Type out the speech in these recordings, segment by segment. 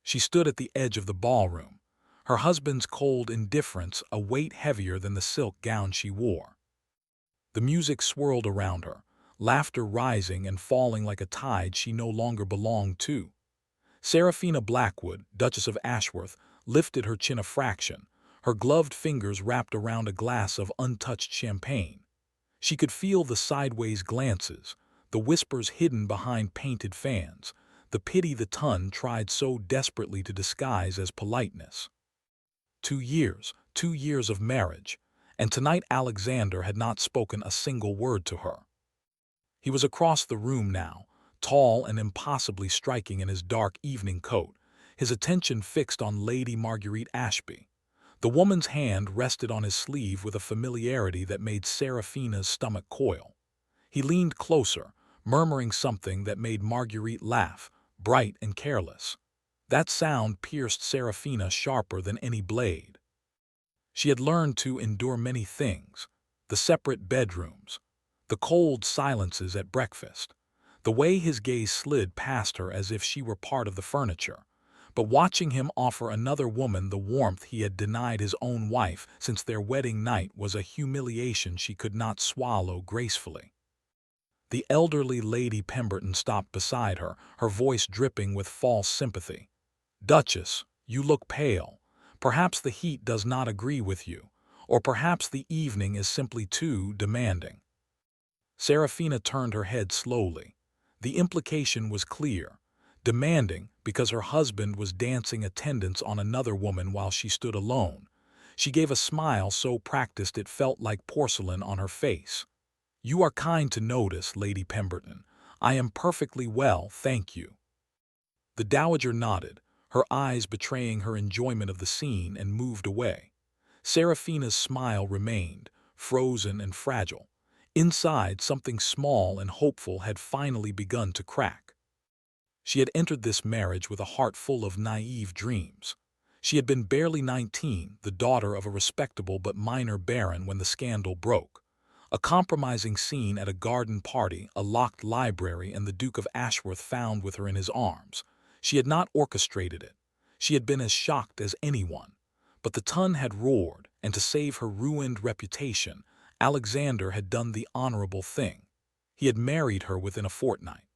She stood at the edge of the ballroom, her husband's cold indifference a weight heavier than the silk gown she wore. The music swirled around her, laughter rising and falling like a tide she no longer belonged to. Seraphina Blackwood, Duchess of Ashworth, lifted her chin a fraction, her gloved fingers wrapped around a glass of untouched champagne. She could feel the sideways glances, the whispers hidden behind painted fans, the pity the ton tried so desperately to disguise as politeness. 2 years of marriage, and tonight Alexander had not spoken a single word to her. He was across the room now, tall and impossibly striking in his dark evening coat, his attention fixed on Lady Marguerite Ashby. The woman's hand rested on his sleeve with a familiarity that made Seraphina's stomach coil. He leaned closer, murmuring something that made Marguerite laugh, bright and careless. That sound pierced Seraphina sharper than any blade. She had learned to endure many things: the separate bedrooms, the cold silences at breakfast, the way his gaze slid past her as if she were part of the furniture. But watching him offer another woman the warmth he had denied his own wife since their wedding night was a humiliation she could not swallow gracefully. The elderly Lady Pemberton stopped beside her, her voice dripping with false sympathy. "Duchess, you look pale. Perhaps the heat does not agree with you, or perhaps the evening is simply too demanding." Seraphina turned her head slowly. The implication was clear. Demanding because her husband was dancing attendance on another woman while she stood alone. She gave a smile so practiced it felt like porcelain on her face. "You are kind to notice, Lady Pemberton. I am perfectly well, thank you." The dowager nodded, her eyes betraying her enjoyment of the scene, and moved away. Seraphina's smile remained, frozen and fragile. Inside, something small and hopeful had finally begun to crack. She had entered this marriage with a heart full of naive dreams. She had been barely 19, the daughter of a respectable but minor baron when the scandal broke. A compromising scene at a garden party, a locked library, and the Duke of Ashworth found with her in his arms. She had not orchestrated it. She had been as shocked as anyone. But the ton had roared, and to save her ruined reputation, Alexander had done the honorable thing. He had married her within a fortnight.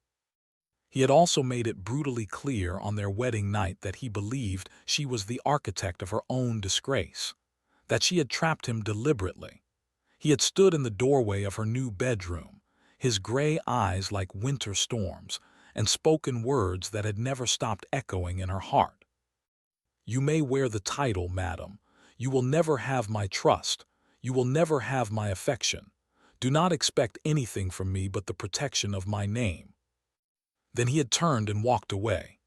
He had also made it brutally clear on their wedding night that he believed she was the architect of her own disgrace, that she had trapped him deliberately. He had stood in the doorway of her new bedroom, his gray eyes like winter storms, and spoken words that had never stopped echoing in her heart. "You may wear the title, madam. You will never have my trust. You will never have my affection. Do not expect anything from me but the protection of my name." Then he had turned and walked away.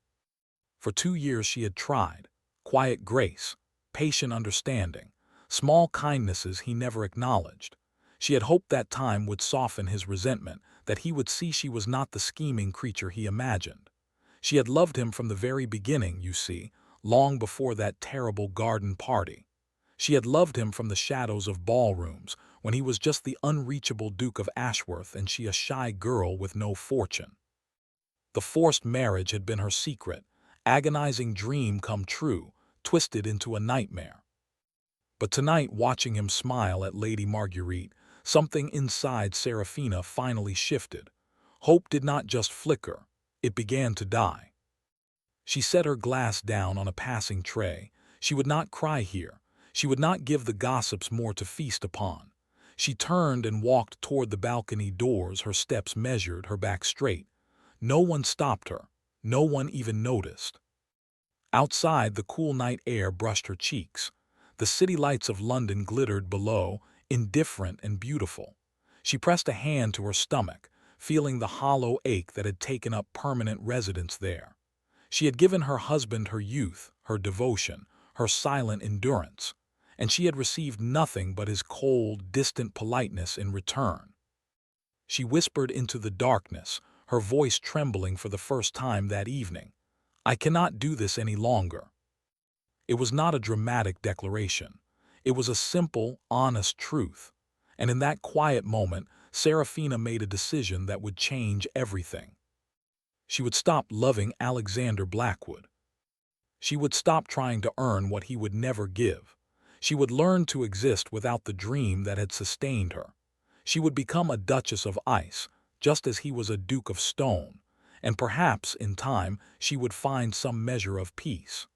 For 2 years she had tried: quiet grace, patient understanding, small kindnesses he never acknowledged. She had hoped that time would soften his resentment, that he would see she was not the scheming creature he imagined. She had loved him from the very beginning, you see, long before that terrible garden party. She had loved him from the shadows of ballrooms, when he was just the unreachable Duke of Ashworth and she a shy girl with no fortune. The forced marriage had been her secret, agonizing dream come true, twisted into a nightmare. But tonight, watching him smile at Lady Marguerite, something inside Seraphina finally shifted. Hope did not just flicker, it began to die. She set her glass down on a passing tray. She would not cry here. She would not give the gossips more to feast upon. She turned and walked toward the balcony doors, her steps measured, her back straight. No one stopped her. No one even noticed. Outside, the cool night air brushed her cheeks. The city lights of London glittered below, indifferent and beautiful. She pressed a hand to her stomach, feeling the hollow ache that had taken up permanent residence there. She had given her husband her youth, her devotion, her silent endurance, and she had received nothing but his cold, distant politeness in return. She whispered into the darkness, her voice trembling for the first time that evening, "I cannot do this any longer." It was not a dramatic declaration. It was a simple, honest truth. And in that quiet moment, Seraphina made a decision that would change everything. She would stop loving Alexander Blackwood. She would stop trying to earn what he would never give. She would learn to exist without the dream that had sustained her. She would become a Duchess of Ice, just as he was a Duke of Stone, and perhaps, in time, she would find some measure of peace.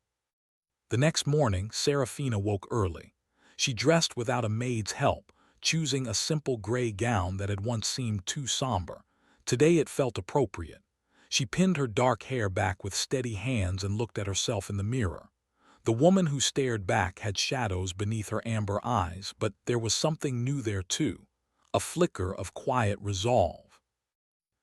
The next morning, Serafina woke early. She dressed without a maid's help, choosing a simple gray gown that had once seemed too somber. Today it felt appropriate. She pinned her dark hair back with steady hands and looked at herself in the mirror. The woman who stared back had shadows beneath her amber eyes, but there was something new there too, a flicker of quiet resolve.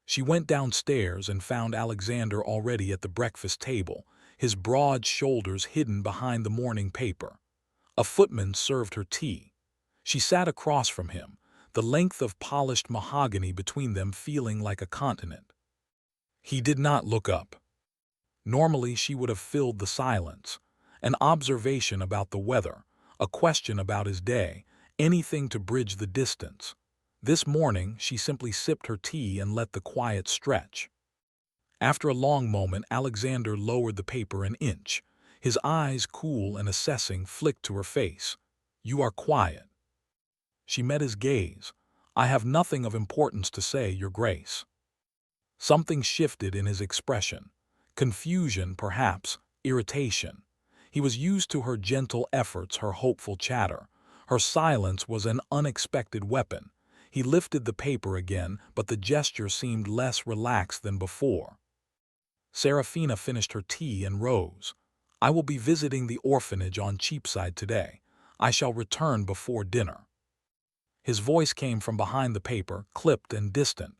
She went downstairs and found Alexander already at the breakfast table, his broad shoulders hidden behind the morning paper. A footman served her tea. She sat across from him, the length of polished mahogany between them feeling like a continent. He did not look up. Normally she would have filled the silence, an observation about the weather, a question about his day, anything to bridge the distance. This morning she simply sipped her tea and let the quiet stretch. After a long moment, Alexander lowered the paper an inch. His eyes, cool and assessing, flicked to her face. "You are quiet." She met his gaze. "I have nothing of importance to say, Your Grace." Something shifted in his expression. Confusion, perhaps, irritation. He was used to her gentle efforts, her hopeful chatter. Her silence was an unexpected weapon. He lifted the paper again, but the gesture seemed less relaxed than before. Serafina finished her tea and rose. "I will be visiting the orphanage on Cheapside today. I shall return before dinner." His voice came from behind the paper, clipped and distant.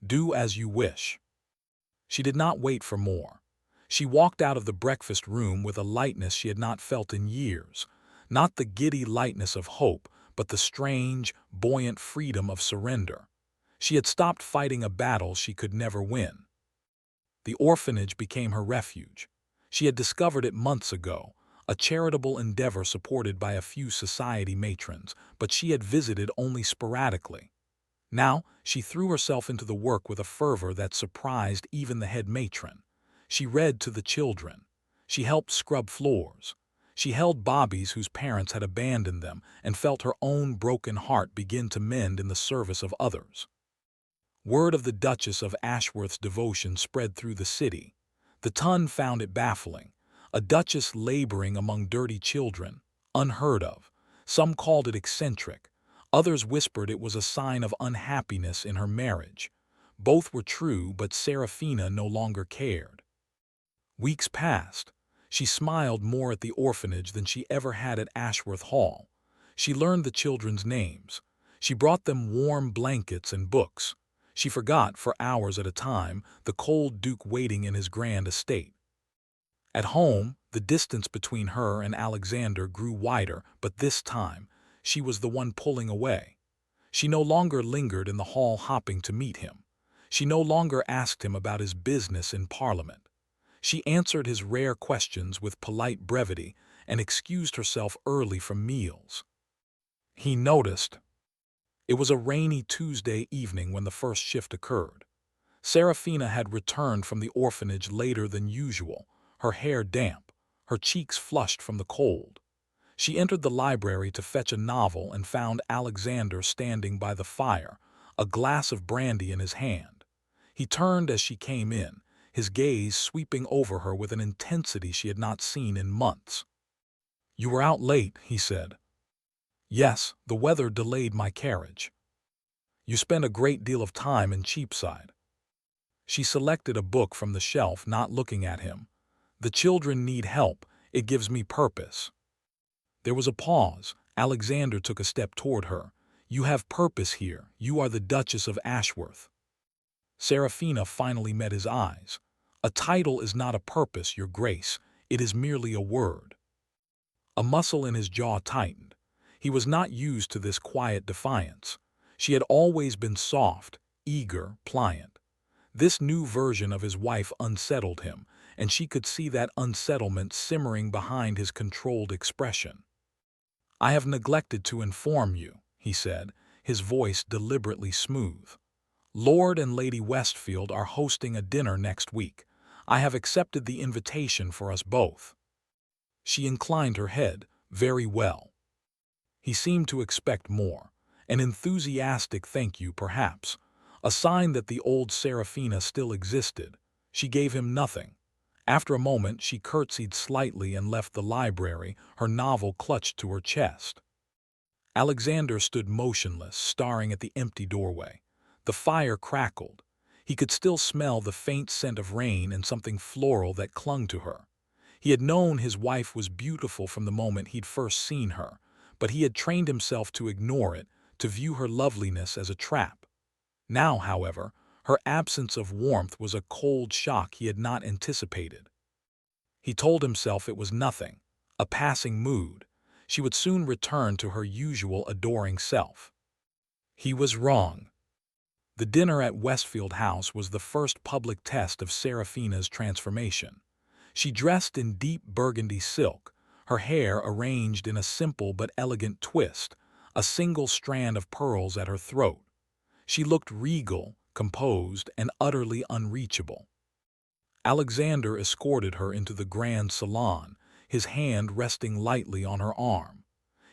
"Do as you wish." She did not wait for more. She walked out of the breakfast room with a lightness she had not felt in years. Not the giddy lightness of hope, but the strange, buoyant freedom of surrender. She had stopped fighting a battle she could never win. The orphanage became her refuge. She had discovered it months ago, a charitable endeavor supported by a few society matrons, but she had visited only sporadically. Now she threw herself into the work with a fervor that surprised even the head matron. She read to the children. She helped scrub floors. She held bobbies whose parents had abandoned them and felt her own broken heart begin to mend in the service of others. Word of the Duchess of Ashworth's devotion spread through the city. The ton found it baffling. A duchess laboring among dirty children, unheard of. Some called it eccentric. Others whispered it was a sign of unhappiness in her marriage. Both were true, but Serafina no longer cared. Weeks passed. She smiled more at the orphanage than she ever had at Ashworth Hall. She learned the children's names. She brought them warm blankets and books. She forgot, for hours at a time, the cold Duke waiting in his grand estate. At home, the distance between her and Alexander grew wider, but this time, she was the one pulling away. She no longer lingered in the hall hopping to meet him. She no longer asked him about his business in Parliament. She answered his rare questions with polite brevity and excused herself early from meals. He noticed. It was a rainy Tuesday evening when the first shift occurred. Serafina had returned from the orphanage later than usual, her hair damp, her cheeks flushed from the cold. She entered the library to fetch a novel and found Alexander standing by the fire, a glass of brandy in his hand. He turned as she came in, his gaze sweeping over her with an intensity she had not seen in months. "You were out late," he said. "Yes, the weather delayed my carriage." "You spend a great deal of time in Cheapside." She selected a book from the shelf, not looking at him. "The children need help. It gives me purpose." There was a pause. Alexander took a step toward her. "You have purpose here. You are the Duchess of Ashworth." Serafina finally met his eyes. "A title is not a purpose, Your Grace. It is merely a word." A muscle in his jaw tightened. He was not used to this quiet defiance. She had always been soft, eager, pliant. This new version of his wife unsettled him, and she could see that unsettlement simmering behind his controlled expression. "I have neglected to inform you," he said, his voice deliberately smooth. "Lord and Lady Westfield are hosting a dinner next week. I have accepted the invitation for us both." She inclined her head. Very well. He seemed to expect more. An enthusiastic thank you, perhaps. A sign that the old Serafina still existed. She gave him nothing. After a moment, she curtsied slightly and left the library, her novel clutched to her chest. Alexander stood motionless, staring at the empty doorway. The fire crackled. He could still smell the faint scent of rain and something floral that clung to her. He had known his wife was beautiful from the moment he'd first seen her, but he had trained himself to ignore it, to view her loveliness as a trap. Now, however, her absence of warmth was a cold shock he had not anticipated. He told himself it was nothing, a passing mood. She would soon return to her usual adoring self. He was wrong. The dinner at Westfield House was the first public test of Serafina's transformation. She dressed in deep burgundy silk, her hair arranged in a simple but elegant twist, a single strand of pearls at her throat. She looked regal, composed, and utterly unreachable. Alexander escorted her into the grand salon, his hand resting lightly on her arm.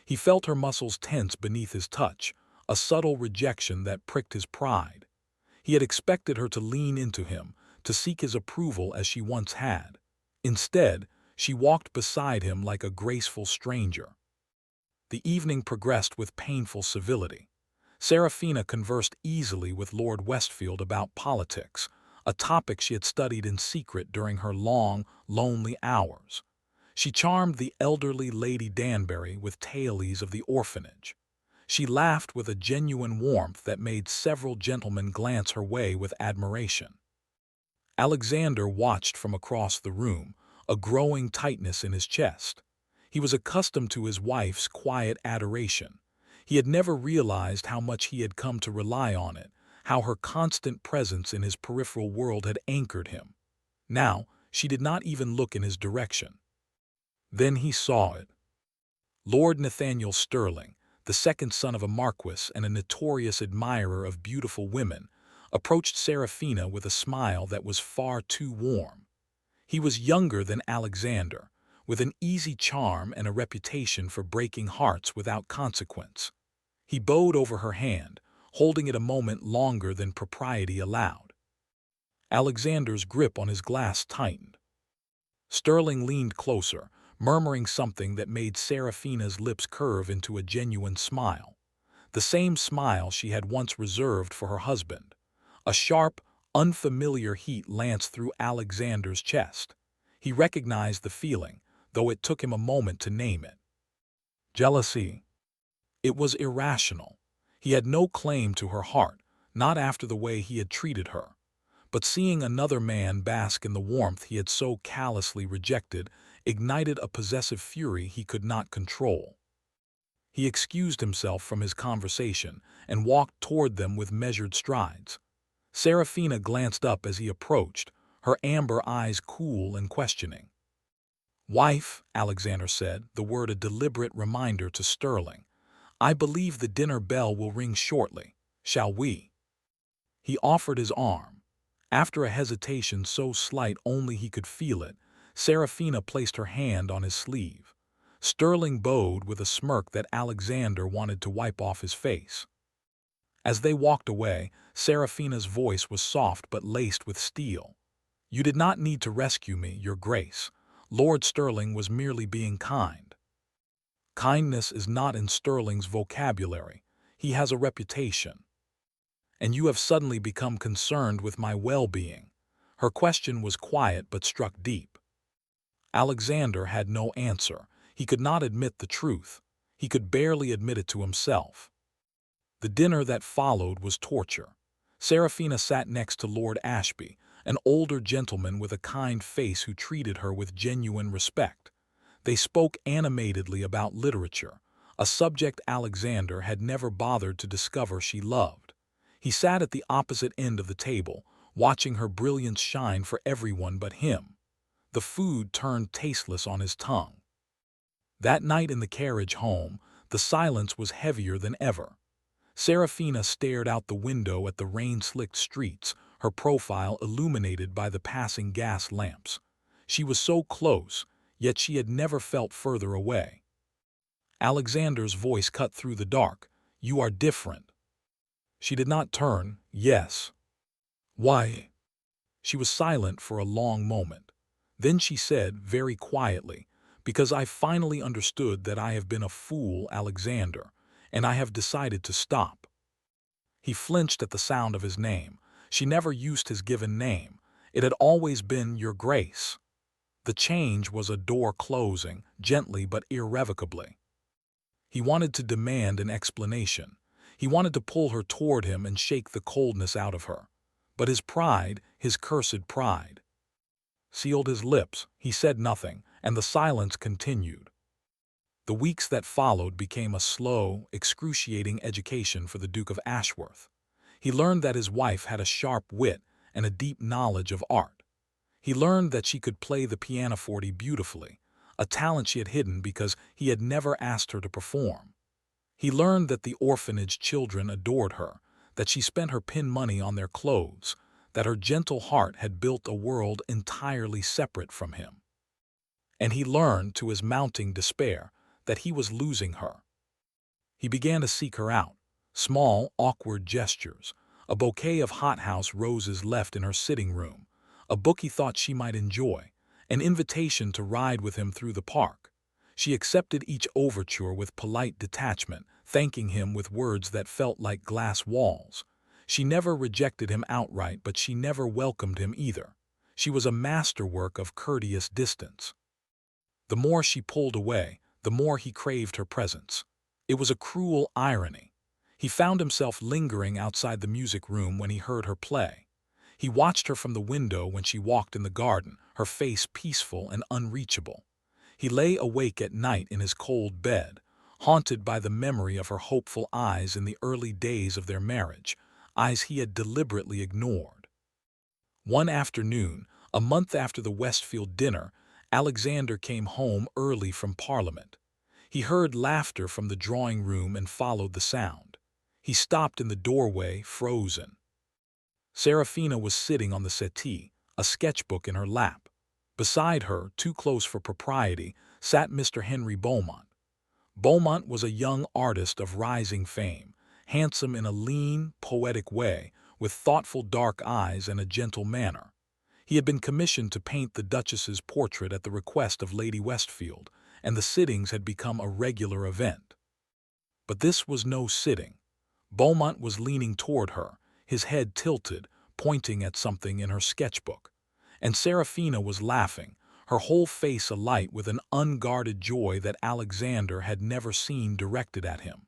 He felt her muscles tense beneath his touch, a subtle rejection that pricked his pride. He had expected her to lean into him, to seek his approval as she once had. Instead, she walked beside him like a graceful stranger. The evening progressed with painful civility. Serafina conversed easily with Lord Westfield about politics, a topic she had studied in secret during her long, lonely hours. She charmed the elderly Lady Danbury with tales of the orphanage. She laughed with a genuine warmth that made several gentlemen glance her way with admiration. Alexander watched from across the room, a growing tightness in his chest. He was accustomed to his wife's quiet adoration. He had never realized how much he had come to rely on it, how her constant presence in his peripheral world had anchored him. Now, she did not even look in his direction. Then he saw it. Lord Nathaniel Sterling, the second son of a marquis and a notorious admirer of beautiful women, approached Serafina with a smile that was far too warm. He was younger than Alexander, with an easy charm and a reputation for breaking hearts without consequence. He bowed over her hand, holding it a moment longer than propriety allowed. Alexander's grip on his glass tightened. Sterling leaned closer, murmuring something that made Serafina's lips curve into a genuine smile. The same smile she had once reserved for her husband. A sharp, unfamiliar heat lanced through Alexander's chest. He recognized the feeling, though it took him a moment to name it. Jealousy. It was irrational. He had no claim to her heart, not after the way he had treated her. But seeing another man bask in the warmth he had so callously rejected ignited a possessive fury he could not control. He excused himself from his conversation and walked toward them with measured strides. Serafina glanced up as he approached, her amber eyes cool and questioning. "Wife," Alexander said, the word a deliberate reminder to Sterling, "I believe the dinner bell will ring shortly. Shall we?" He offered his arm. After a hesitation so slight only he could feel it, Serafina placed her hand on his sleeve. Sterling bowed with a smirk that Alexander wanted to wipe off his face. As they walked away, Serafina's voice was soft but laced with steel. "You did not need to rescue me, Your Grace. Lord Sterling was merely being kind." Kindness is not in Sterling's vocabulary. He has a reputation. "And you have suddenly become concerned with my well-being." Her question was quiet but struck deep. Alexander had no answer. He could not admit the truth. He could barely admit it to himself. The dinner that followed was torture. Serafina sat next to Lord Ashby, an older gentleman with a kind face who treated her with genuine respect. They spoke animatedly about literature, a subject Alexander had never bothered to discover she loved. He sat at the opposite end of the table, watching her brilliance shine for everyone but him. The food turned tasteless on his tongue. That night in the carriage home, the silence was heavier than ever. Serafina stared out the window at the rain-slicked streets, her profile illuminated by the passing gas lamps. She was so close, yet she had never felt further away. Alexander's voice cut through the dark. "You are different." She did not turn. "Yes." "Why?" She was silent for a long moment. Then she said, very quietly, "Because I finally understood that I have been a fool, Alexander, and I have decided to stop." He flinched at the sound of his name. She never used his given name. It had always been Your Grace. The change was a door closing, gently but irrevocably. He wanted to demand an explanation. He wanted to pull her toward him and shake the coldness out of her. But his pride, his cursed pride, sealed his lips. He said nothing, and the silence continued. The weeks that followed became a slow, excruciating education for the Duke of Ashworth. He learned that his wife had a sharp wit and a deep knowledge of art. He learned that she could play the pianoforte beautifully, a talent she had hidden because he had never asked her to perform. He learned that the orphanage children adored her, that she spent her pin money on their clothes, that her gentle heart had built a world entirely separate from him. And he learned, to his mounting despair, that he was losing her. He began to seek her out. Small, awkward gestures, a bouquet of hothouse roses left in her sitting room, a book he thought she might enjoy, an invitation to ride with him through the park. She accepted each overture with polite detachment, thanking him with words that felt like glass walls. She never rejected him outright, but she never welcomed him either. She was a masterwork of courteous distance. The more she pulled away, the more he craved her presence. It was a cruel irony. He found himself lingering outside the music room when he heard her play. He watched her from the window when she walked in the garden, her face peaceful and unreachable. He lay awake at night in his cold bed, haunted by the memory of her hopeful eyes in the early days of their marriage, eyes he had deliberately ignored. One afternoon, a month after the Westfield dinner, Alexander came home early from Parliament. He heard laughter from the drawing room and followed the sound. He stopped in the doorway, frozen. Serafina was sitting on the settee, a sketchbook in her lap. Beside her, too close for propriety, sat Mr. Henry Beaumont. Beaumont was a young artist of rising fame, handsome in a lean, poetic way, with thoughtful dark eyes and a gentle manner. He had been commissioned to paint the Duchess's portrait at the request of Lady Westfield, and the sittings had become a regular event. But this was no sitting. Beaumont was leaning toward her, his head tilted, pointing at something in her sketchbook. And Serafina was laughing, her whole face alight with an unguarded joy that Alexander had never seen directed at him.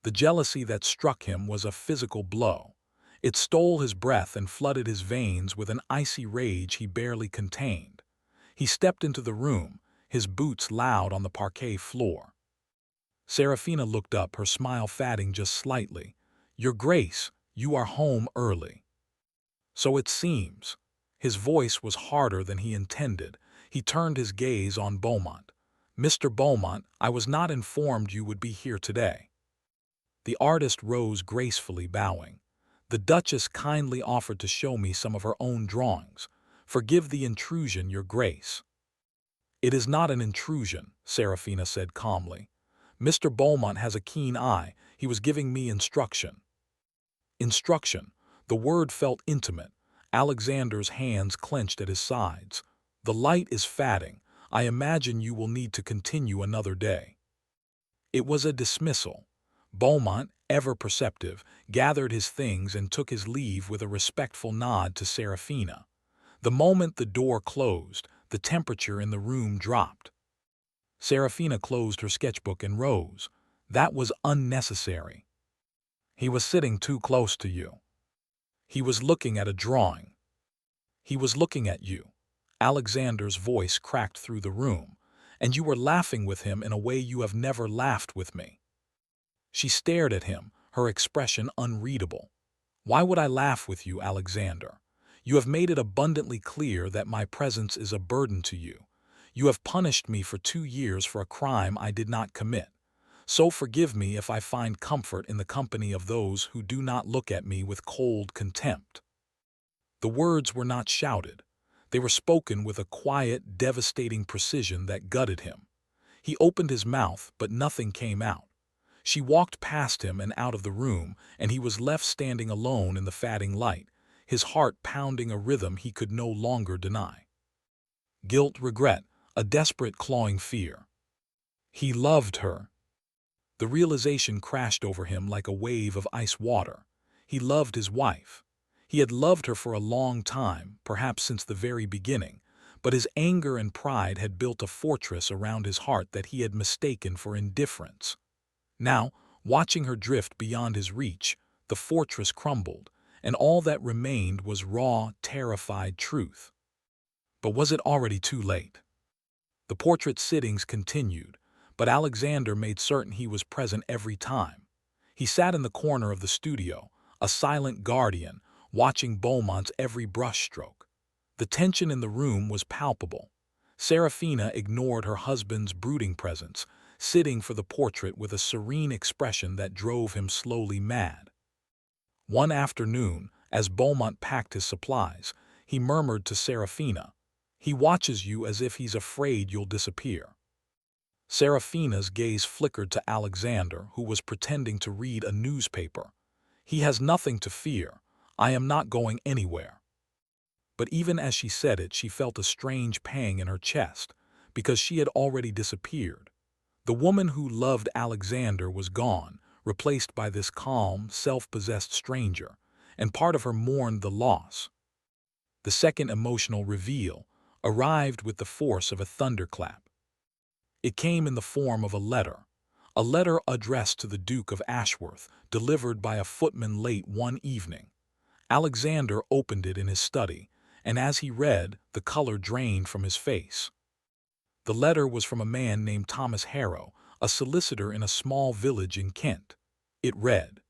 The jealousy that struck him was a physical blow. It stole his breath and flooded his veins with an icy rage he barely contained. He stepped into the room, his boots loud on the parquet floor. Serafina looked up, her smile fading just slightly. "Your Grace, you are home early." "So it seems." His voice was harder than he intended. He turned his gaze on Beaumont. "Mr. Beaumont, I was not informed you would be here today." The artist rose gracefully, bowing. "The Duchess kindly offered to show me some of her own drawings. Forgive the intrusion, Your Grace." "It is not an intrusion," Serafina said calmly. "Mr. Beaumont has a keen eye. He was giving me instruction." Instruction. The word felt intimate. Alexander's hands clenched at his sides. "The light is fading. I imagine you will need to continue another day." It was a dismissal. Beaumont, ever perceptive, gathered his things and took his leave with a respectful nod to Serafina. The moment the door closed, the temperature in the room dropped. Serafina closed her sketchbook and rose. "That was unnecessary." "He was sitting too close to you." "He was looking at a drawing." "He was looking at you." Alexander's voice cracked through the room. "And you were laughing with him in a way you have never laughed with me." She stared at him, her expression unreadable. "Why would I laugh with you, Alexander? You have made it abundantly clear that my presence is a burden to you. You have punished me for 2 years for a crime I did not commit. So forgive me if I find comfort in the company of those who do not look at me with cold contempt." The words were not shouted. They were spoken with a quiet, devastating precision that gutted him. He opened his mouth, but nothing came out. She walked past him and out of the room, and he was left standing alone in the fading light, his heart pounding a rhythm he could no longer deny. Guilt, regret, a desperate clawing fear. He loved her. The realization crashed over him like a wave of ice water. He loved his wife. He had loved her for a long time, perhaps since the very beginning, but his anger and pride had built a fortress around his heart that he had mistaken for indifference. Now, watching her drift beyond his reach, the fortress crumbled, and all that remained was raw, terrified truth. But was it already too late? The portrait sittings continued, but Alexander made certain he was present every time. He sat in the corner of the studio, a silent guardian, watching Beaumont's every brushstroke. The tension in the room was palpable. Serafina ignored her husband's brooding presence, sitting for the portrait with a serene expression that drove him slowly mad. One afternoon, as Beaumont packed his supplies, he murmured to Serafina, "He watches you as if he's afraid you'll disappear." Serafina's gaze flickered to Alexander, who was pretending to read a newspaper. "He has nothing to fear. I am not going anywhere." But even as she said it, she felt a strange pang in her chest, because she had already disappeared. The woman who loved Alexander was gone, replaced by this calm, self-possessed stranger, and part of her mourned the loss. The second emotional reveal arrived with the force of a thunderclap. It came in the form of a letter addressed to the Duke of Ashworth, delivered by a footman late one evening. Alexander opened it in his study, and as he read, the color drained from his face. The letter was from a man named Thomas Harrow, a solicitor in a small village in Kent. It read,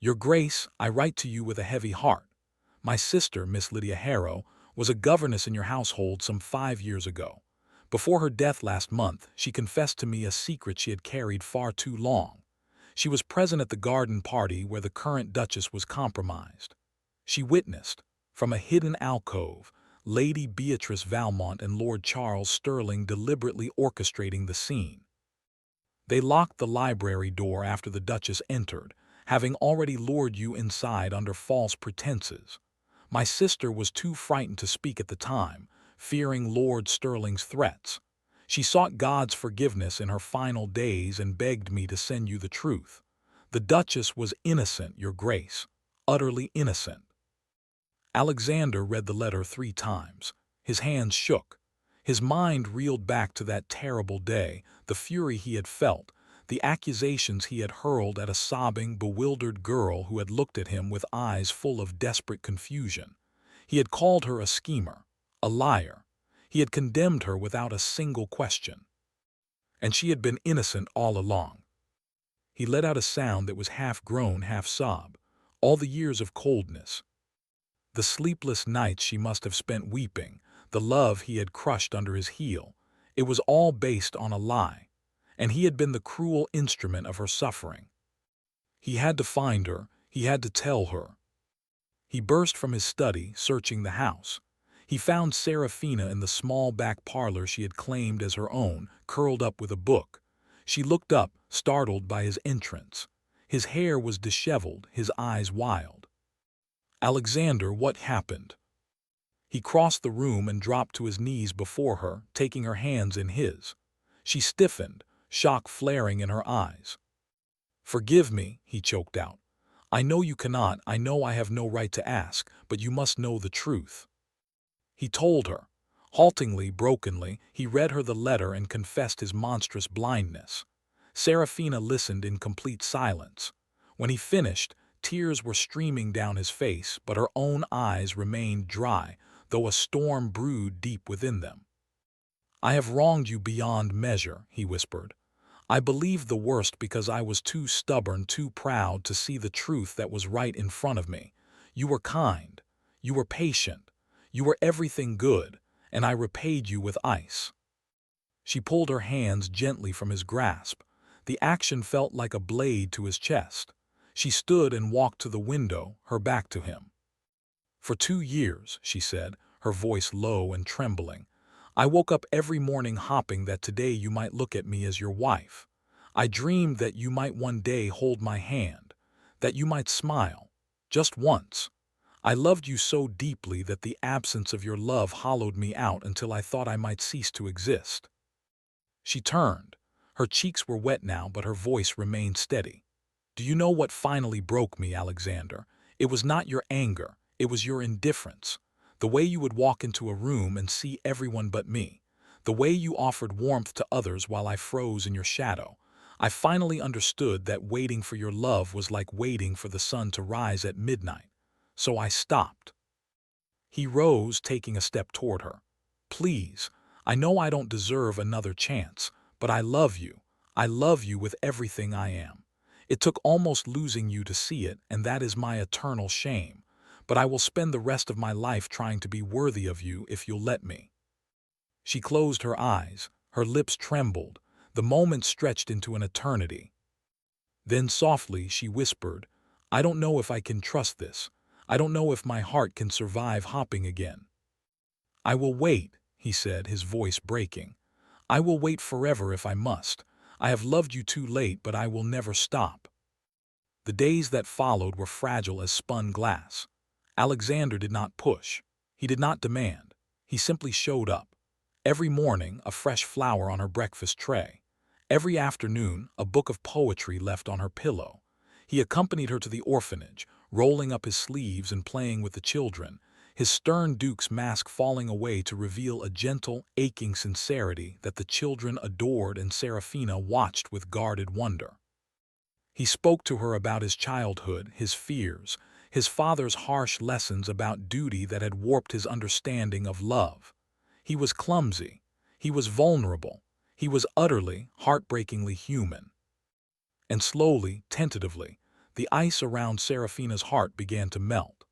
"Your Grace, I write to you with a heavy heart. My sister, Miss Lydia Harrow, was a governess in your household some 5 years ago. Before her death last month, she confessed to me a secret she had carried far too long. She was present at the garden party where the current Duchess was compromised. She witnessed, from a hidden alcove, Lady Beatrice Valmont and Lord Charles Sterling deliberately orchestrating the scene. They locked the library door after the Duchess entered, having already lured you inside under false pretenses. My sister was too frightened to speak at the time, fearing Lord Sterling's threats. She sought God's forgiveness in her final days and begged me to send you the truth. The Duchess was innocent, Your Grace, utterly innocent." Alexander read the letter 3 times. His hands shook. His mind reeled back to that terrible day, the fury he had felt, the accusations he had hurled at a sobbing, bewildered girl who had looked at him with eyes full of desperate confusion. He had called her a schemer, a liar. He had condemned her without a single question. And she had been innocent all along. He let out a sound that was half groan, half sob. All the years of coldness, the sleepless nights she must have spent weeping, the love he had crushed under his heel, it was all based on a lie, and he had been the cruel instrument of her suffering. He had to find her, he had to tell her. He burst from his study, searching the house. He found Serafina in the small back parlor she had claimed as her own, curled up with a book. She looked up, startled by his entrance. His hair was disheveled, his eyes wild. "Alexander, what happened?" He crossed the room and dropped to his knees before her, taking her hands in his. She stiffened, shock flaring in her eyes. "Forgive me," he choked out. "I know you cannot, I know I have no right to ask, but you must know the truth." He told her. Haltingly, brokenly, he read her the letter and confessed his monstrous blindness. Serafina listened in complete silence. When he finished, tears were streaming down his face, but her own eyes remained dry, though a storm brewed deep within them. "I have wronged you beyond measure," he whispered. "I believed the worst because I was too stubborn, too proud to see the truth that was right in front of me. You were kind. You were patient. You were everything good, and I repaid you with ice." She pulled her hands gently from his grasp. The action felt like a blade to his chest. She stood and walked to the window, her back to him. "For 2 years," she said, her voice low and trembling. "I woke up every morning hoping that today you might look at me as your wife. I dreamed that you might one day hold my hand, that you might smile, just once. I loved you so deeply that the absence of your love hollowed me out until I thought I might cease to exist." She turned. Her cheeks were wet now, but her voice remained steady. "Do you know what finally broke me, Alexander? It was not your anger, it was your indifference. The way you would walk into a room and see everyone but me. The way you offered warmth to others while I froze in your shadow. I finally understood that waiting for your love was like waiting for the sun to rise at midnight. So I stopped." He rose, taking a step toward her. "Please, I know I don't deserve another chance, but I love you. I love you with everything I am. It took almost losing you to see it, and that is my eternal shame. But I will spend the rest of my life trying to be worthy of you if you'll let me." She closed her eyes. Her lips trembled. The moment stretched into an eternity. Then softly she whispered, "I don't know if I can trust this. I don't know if my heart can survive hopping again." "I will wait," he said, his voice breaking. "I will wait forever if I must. I have loved you too late, but I will never stop." The days that followed were fragile as spun glass. Alexander did not push. He did not demand. He simply showed up. Every morning, a fresh flower on her breakfast tray. Every afternoon, a book of poetry left on her pillow. He accompanied her to the orphanage, rolling up his sleeves and playing with the children, his stern duke's mask falling away to reveal a gentle, aching sincerity that the children adored and Serafina watched with guarded wonder. He spoke to her about his childhood, his fears, his father's harsh lessons about duty that had warped his understanding of love. He was clumsy. He was vulnerable. He was utterly, heartbreakingly human. And slowly, tentatively, the ice around Serafina's heart began to melt.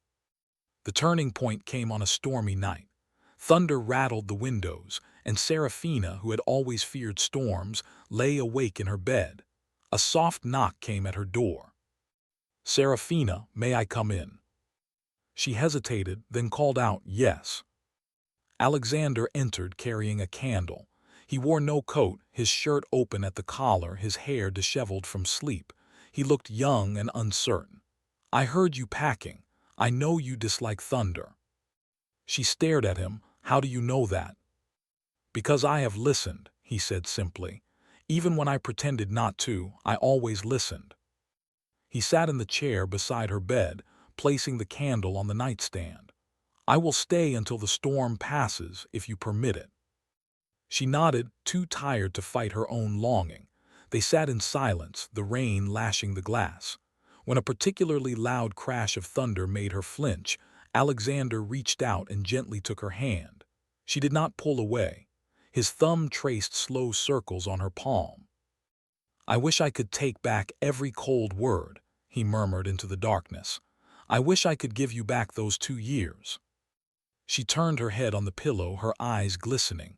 The turning point came on a stormy night. Thunder rattled the windows, and Serafina, who had always feared storms, lay awake in her bed. A soft knock came at her door. "Serafina, may I come in?" She hesitated, then called out, "Yes." Alexander entered carrying a candle. He wore no coat, his shirt open at the collar, his hair disheveled from sleep. He looked young and uncertain. "I heard you packing. I know you dislike thunder." She stared at him. "How do you know that?" "Because I have listened," he said simply. "Even when I pretended not to, I always listened." He sat in the chair beside her bed, placing the candle on the nightstand. "I will stay until the storm passes, if you permit it." She nodded, too tired to fight her own longing. They sat in silence, the rain lashing the glass. When a particularly loud crash of thunder made her flinch, Alexander reached out and gently took her hand. She did not pull away. His thumb traced slow circles on her palm. "I wish I could take back every cold word," he murmured into the darkness. "I wish I could give you back those 2 years." She turned her head on the pillow, her eyes glistening.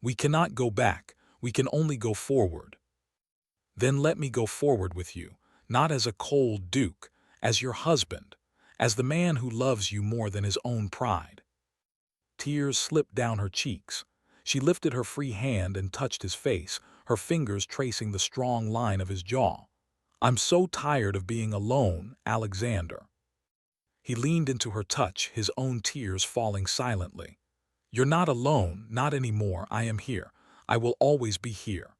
"We cannot go back. We can only go forward." "Then let me go forward with you, not as a cold duke, as your husband, as the man who loves you more than his own pride." Tears slipped down her cheeks. She lifted her free hand and touched his face, her fingers tracing the strong line of his jaw. "I'm so tired of being alone, Alexander." He leaned into her touch, his own tears falling silently. "You're not alone, not anymore. I am here. I will always be here."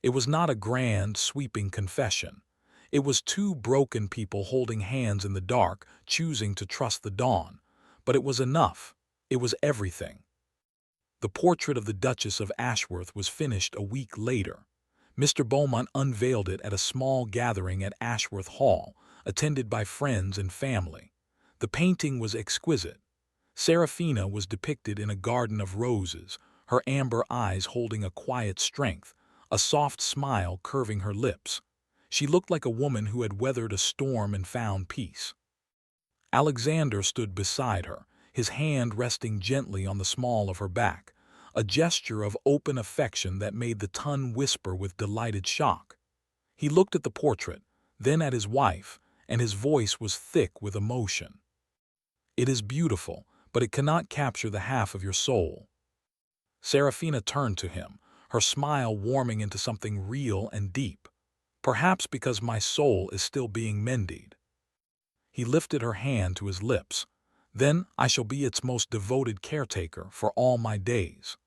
It was not a grand, sweeping confession. It was two broken people holding hands in the dark, choosing to trust the dawn. But it was enough. It was everything. The portrait of the Duchess of Ashworth was finished a week later. Mr. Beaumont unveiled it at a small gathering at Ashworth Hall, attended by friends and family. The painting was exquisite. Serafina was depicted in a garden of roses, her amber eyes holding a quiet strength, a soft smile curving her lips. She looked like a woman who had weathered a storm and found peace. Alexander stood beside her, his hand resting gently on the small of her back, a gesture of open affection that made the tongue whisper with delighted shock. He looked at the portrait, then at his wife, and his voice was thick with emotion. "It is beautiful, but it cannot capture the half of your soul. Serafina turned to him, her smile warming into something real and deep. Perhaps because my soul is still being mended. He lifted her hand to his lips. Then I shall be its most devoted caretaker for all my days.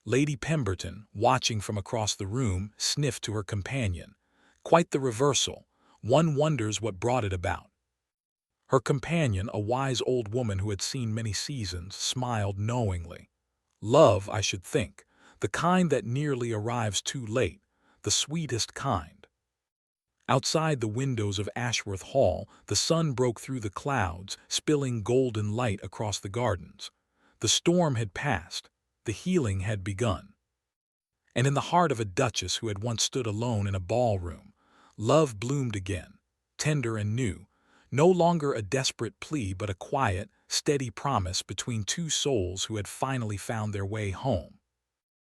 Lady Pemberton, watching from across the room, sniffed to her companion. Quite the reversal. One wonders what brought it about. Her companion, a wise old woman who had seen many seasons, smiled knowingly. Love, I should think, the kind that nearly arrives too late, the sweetest kind. Outside the windows of Ashworth Hall, the sun broke through the clouds, spilling golden light across the gardens. The storm had passed. The healing had begun. And in the heart of a duchess who had once stood alone in a ballroom, love bloomed again, tender and new, no longer a desperate plea but a quiet, steady promise between two souls who had finally found their way home.